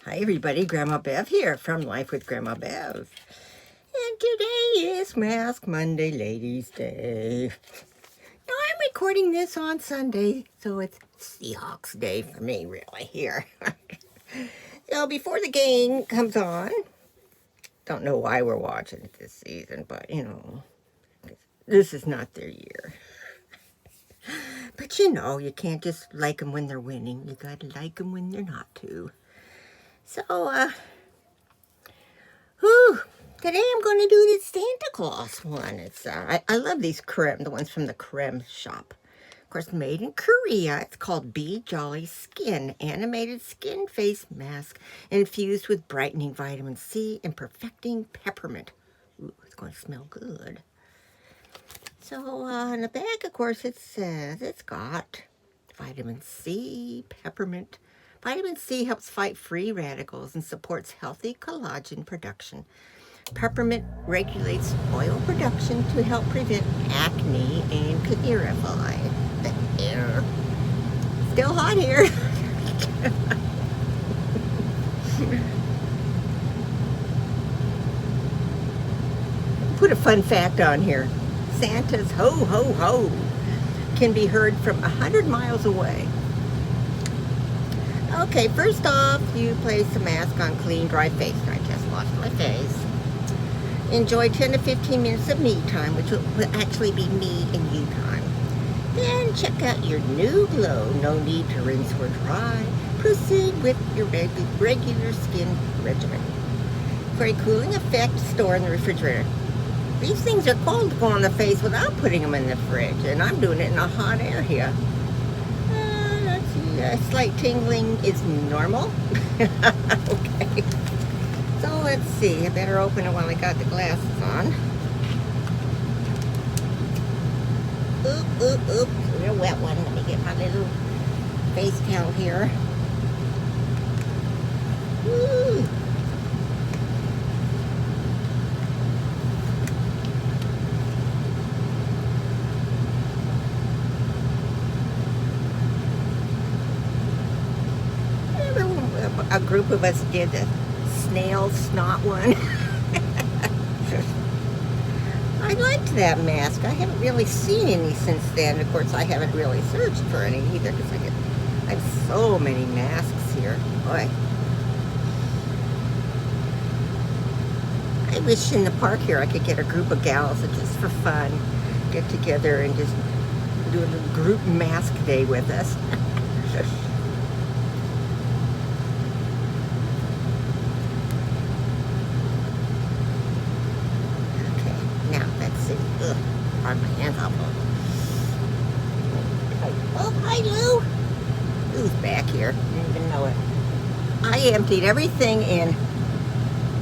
Hi everybody, Grandma Bev here from Life with Grandma Bev. And today is Mask Monday, Ladies' Day. Now I'm recording this on Sunday, so it's Seahawks Day for me really here. So before the game comes on, don't know why we're watching it this season, but you know, this is not their year. But you know, you can't just like them when they're winning. You gotta like them when they're not too. So, today I'm going to do the Santa Claus one. It's I love these Crème, the ones from the Crème shop. Of course, made in Korea. It's called Be Jolly Skin Animated Skin Face Mask infused with brightening vitamin C and perfecting peppermint. Ooh, it's going to smell good. So, in the bag, of course, it says it's got vitamin C, peppermint. Vitamin C helps fight free radicals and supports healthy collagen production. Peppermint regulates oil production to help prevent acne and clarify the hair. Still hot here. Put a fun fact on here. Santa's ho ho ho can be heard from 100 miles away. Okay, first off, you place the mask on clean, dry face. I just washed my face. Enjoy 10 to 15 minutes of me time, which will actually be me and you time. Then check out your new glow. No need to rinse or dry. Proceed with your regular skin regimen. For a cooling effect, store in the refrigerator. These things are cold to go on the face without putting them in the fridge, and I'm doing it in a hot air here. Slight tingling is normal. Okay. So let's see. I better open it while I got the glasses on. Oop. Real wet one. Let me get my little face towel here. Woo. A group of us did the snail snot one. I liked that mask. I haven't really seen any since then. Of course, I haven't really searched for any either because I have so many masks here. Boy. I wish in the park here I could get a group of gals that just for fun get together and just do a little group mask day with us. On my hands off. Oh, hi, Lou. Lou's back here. Didn't even know it. I emptied everything in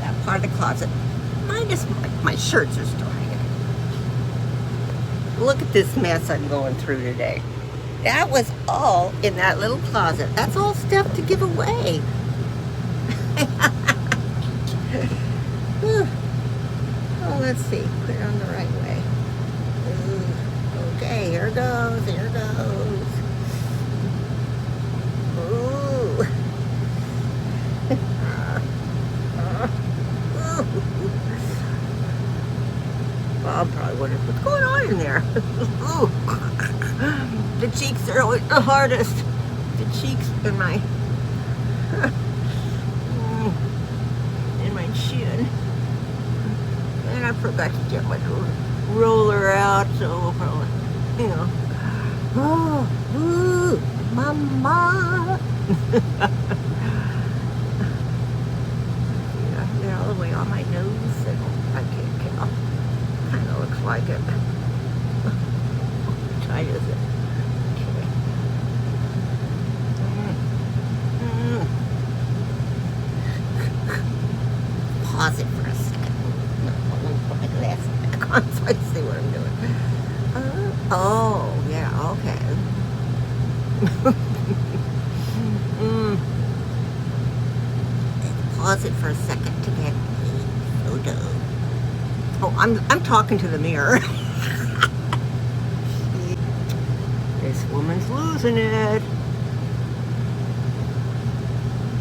that part of the closet. Minus my shirts are still hanging. Look at this mess I'm going through today. That was all in that little closet. That's all stuff to give away. Oh, let's see. Put it on the right way. Okay, here goes. Ooh. Bob probably wonders what's going on in there. Ooh. The cheeks are always the hardest. The cheeks and my chin. And I forgot to get my roller out, so we'll probably, you know. Oh, ooh, mama. Yeah, all the way on my nose. I can't tell. Kind of looks like it. How tight is it? Okay. Pause it for a second. No, let me put my glasses back on so I see what I'm doing. Oh, yeah, okay. Pause it for a second to get a photo. Oh, I'm talking to the mirror. This woman's losing it.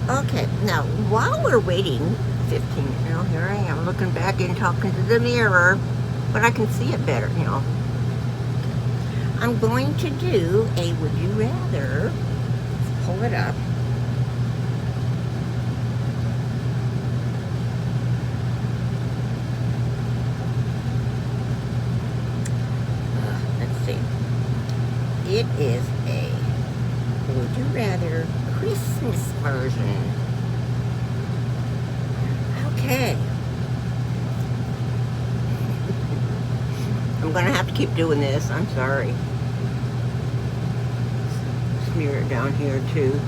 Okay, now while we're waiting, 15, here I am looking back and talking to the mirror, but I can see it better. I'm going to do a would you rather. Let's pull it up. Let's see. It is a would you rather Christmas version. Okay. I'm going to have to keep doing this. I'm sorry. Smear it down here too.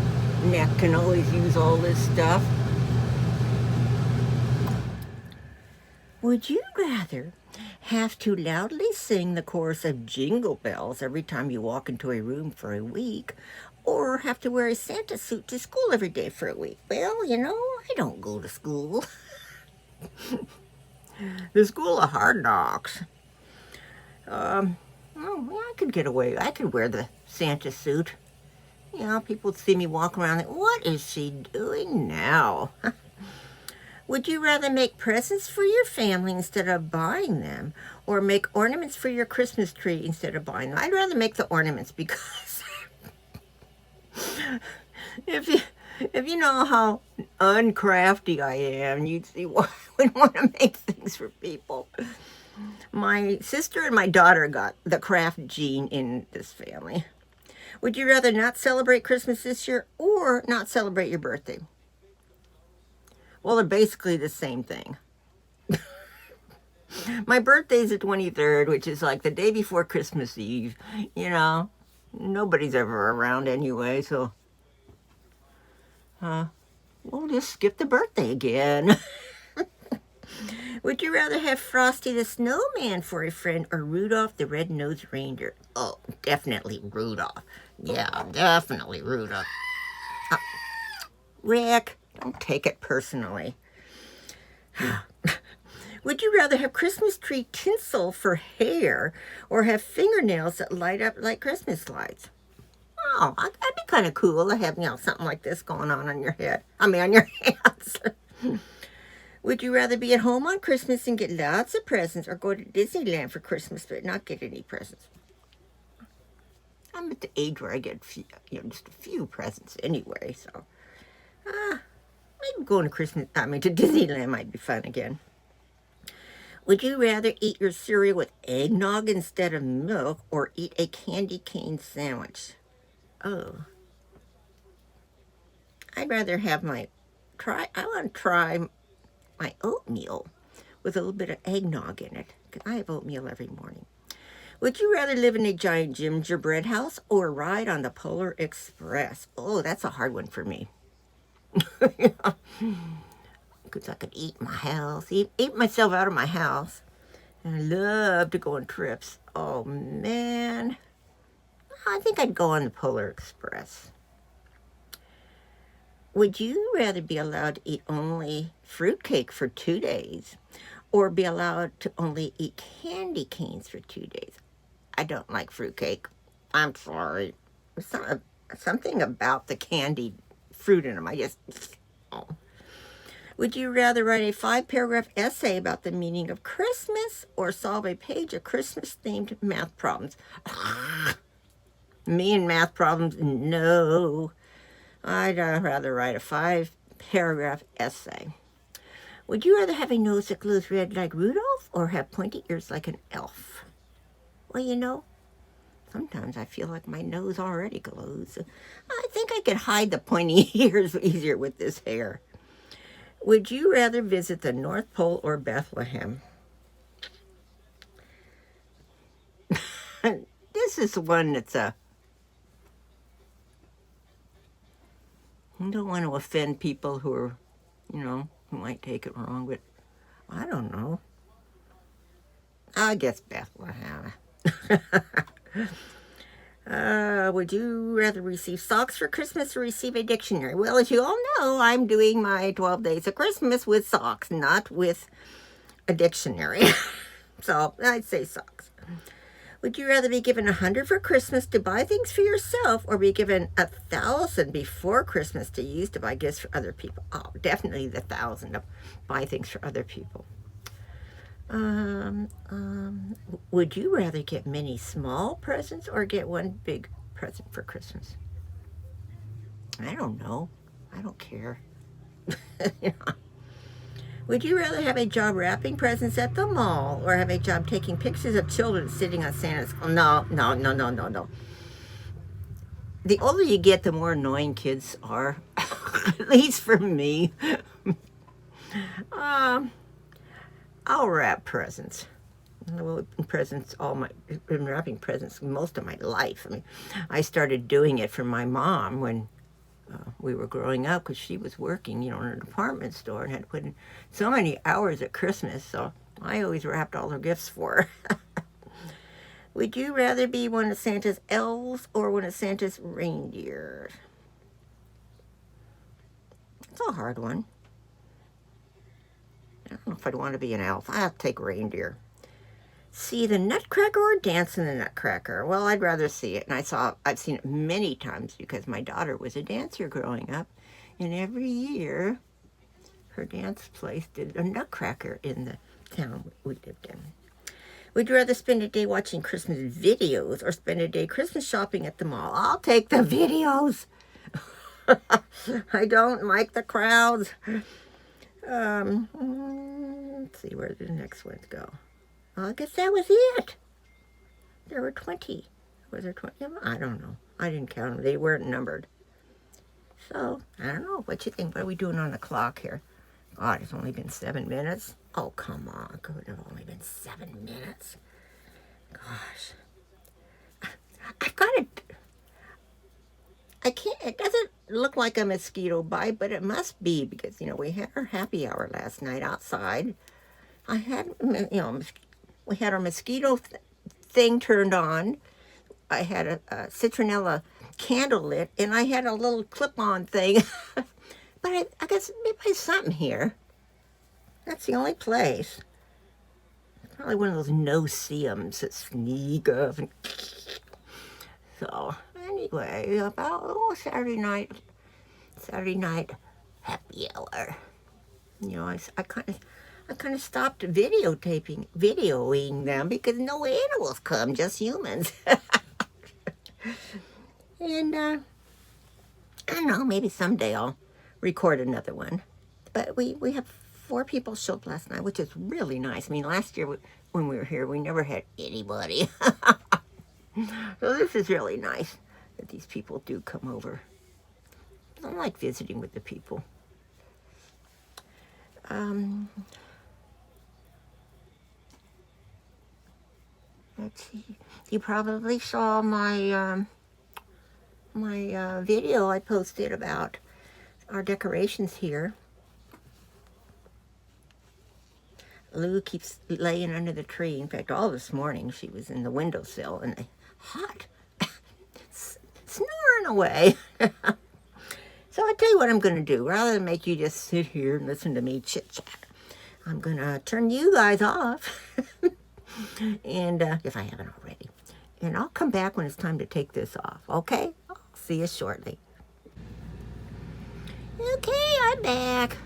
Neck can always use all this stuff. Would you rather have to loudly sing the chorus of Jingle Bells every time you walk into a room for a week, or have to wear a Santa suit to school every day for a week? Well, I don't go to school. The school of hard knocks. Well, I could get away. I could wear the Santa suit. People would see me walk around like, what is she doing now? Would you rather make presents for your family instead of buying them, or make ornaments for your Christmas tree instead of buying them? I'd rather make the ornaments because if you know how uncrafty I am, you'd see why I would want to make things for people. My sister and my daughter got the craft gene in this family. Would you rather not celebrate Christmas this year or not celebrate your birthday? Well, they're basically the same thing. My birthday's the 23rd, which is like the day before Christmas Eve. Nobody's ever around anyway, so we'll just skip the birthday again. Would you rather have Frosty the Snowman for a friend or Rudolph the Red-Nosed Reindeer? Oh, definitely Rudolph. Yeah, definitely Rudolph. Oh, Rick, don't take it personally. Would you rather have Christmas tree tinsel for hair or have fingernails that light up like Christmas lights? Oh, that'd be kind of cool to have, something like this going on your head. On your hands. Would you rather be at home on Christmas and get lots of presents or go to Disneyland for Christmas but not get any presents? I'm at the age where I get just a few presents anyway, so maybe going to Disneyland might be fun again. Would you rather eat your cereal with eggnog instead of milk or eat a candy cane sandwich? Oh. I'd rather have I want to try my oatmeal with a little bit of eggnog in it, because I have oatmeal every morning. Would you rather live in a giant gingerbread house or ride on the Polar Express? Oh, that's a hard one for me. Because I could eat my house, eat myself out of my house. And I love to go on trips. Oh, man. I think I'd go on the Polar Express. Would you rather be allowed to eat only fruitcake for 2 days or be allowed to only eat candy canes for 2 days? I don't like fruitcake. I'm sorry. There's something about the candied fruit in them. Oh. Would you rather write a 5-paragraph essay about the meaning of Christmas or solve a page of Christmas-themed math problems? Me and math problems? No. I'd rather write a 5-paragraph essay. Would you rather have a nose that glows red like Rudolph or have pointy ears like an elf? Well, sometimes I feel like my nose already glows. I think I could hide the pointy ears easier with this hair. Would you rather visit the North Pole or Bethlehem? This is one that's I don't want to offend people who are, who might take it wrong, but I don't know. I guess Bethlehem. Would you rather receive socks for Christmas or receive a dictionary? Well, as you all know, I'm doing my 12 days of Christmas with socks, not with a dictionary. So I'd say socks. Would you rather be given 100 for Christmas to buy things for yourself, or be given 1,000 before Christmas to use to buy gifts for other people? Oh, definitely the 1,000 to buy things for other people. Would you rather get many small presents or get one big present for Christmas? I don't know. I don't care. You know. Would you rather have a job wrapping presents at the mall or have a job taking pictures of children sitting on Santa's? Oh, no. The older you get, the more annoying kids are. At least for me. I'll wrap presents. Been wrapping presents most of my life. I mean, I started doing it for my mom when we were growing up, because she was working, in a department store and had to put in so many hours at Christmas, so I always wrapped all her gifts for her. Would you rather be one of Santa's elves or one of Santa's reindeer? It's a hard one. I don't know if I'd want to be an elf. I'll take reindeer. See the Nutcracker or dance in the Nutcracker? Well, I'd rather see it, and I've seen it many times because my daughter was a dancer growing up, and every year her dance place did a Nutcracker in the town we lived in. Would you rather spend a day watching Christmas videos or spend a day Christmas shopping at the mall? I'll take the videos. I don't like the crowds. Let's see where the next ones go. Well, I guess that was it. There were 20. Was there 20? I don't know. I didn't count them. They weren't numbered. So, I don't know. What you think? What are we doing on the clock here? God, it's only been 7 minutes. Oh, come on. It could have only been 7 minutes. Gosh. I've got it. It doesn't look like a mosquito bite, but it must be because, we had our happy hour last night outside. I had, we had our mosquito thing turned on. I had a citronella candle lit, and I had a little clip-on thing. But I guess maybe there's something here. That's the only place. It's probably one of those no-see-ums that sneak up. So, anyway, about Saturday night happy hour. I kind of stopped videoing them because no animals come, just humans. And I don't know, maybe someday I'll record another one. But we have 4 people show up last night, which is really nice. I mean, last year when we were here, we never had anybody. So this is really nice that these people do come over. I like visiting with the people. Let's see. You probably saw my video I posted about our decorations here. Lou keeps laying under the tree. In fact, all this morning she was in the windowsill and hot, snoring away. So I tell you what I'm going to do. Rather than make you just sit here and listen to me chit-chat, I'm going to turn you guys off. And if I haven't already. And I'll come back when it's time to take this off, okay? I'll see you shortly. Okay, I'm back.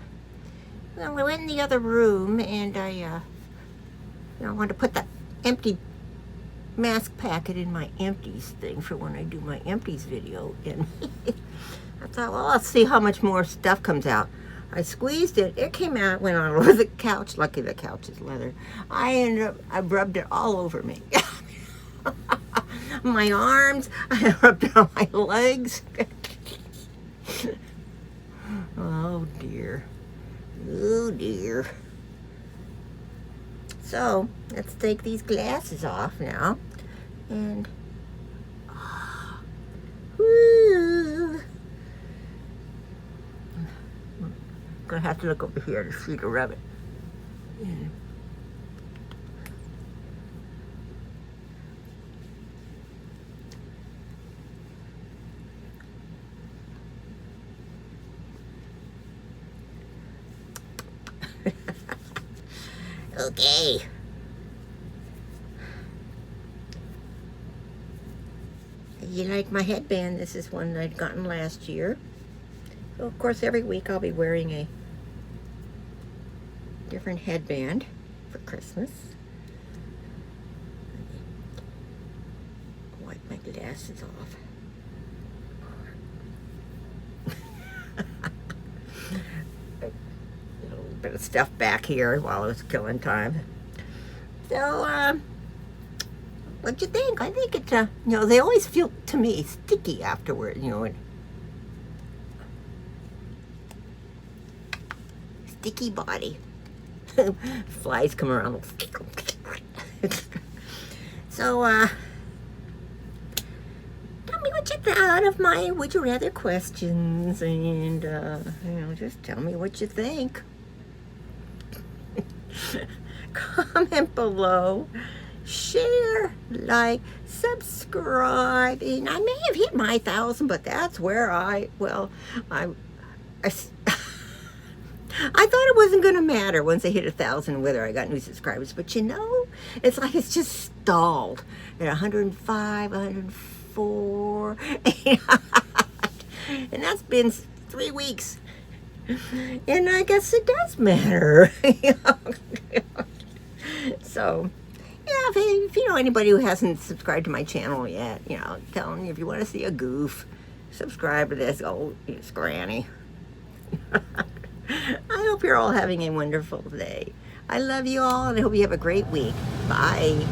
Well, I went in the other room and I wanted to put the empty mask packet in my empties thing for when I do my empties video. And I thought, well, I'll see how much more stuff comes out. I squeezed it. It came out, went all over the couch. Lucky the couch is leather. I rubbed it all over me. My arms. I rubbed it on my legs. Oh, dear. Oh, dear. So, let's take these glasses off now. And, woo. I'm going to have to look over here to see to rub it. Okay. You like my headband? This is one I'd gotten last year. So of course every week I'll be wearing a different headband for Christmas. Wipe my glasses off. A little bit of stuff back here while I was killing time. So, what'd you think? I think it, they always feel, to me, sticky afterward, and sticky body. Flies come around. So, tell me what you thought of my Would You Rather questions, and, just tell me what you think. Comment below, share, like, subscribe, and I may have hit my 1,000, but that's where I thought it wasn't going to matter once I hit 1,000 whether I got new subscribers, but it's like it's just stalled at 105, 104, and that's been 3 weeks, and I guess it does matter. So, yeah, if you know anybody who hasn't subscribed to my channel yet, tell them if you want to see a goof, subscribe to this old granny. I hope you're all having a wonderful day. I love you all, and I hope you have a great week. Bye.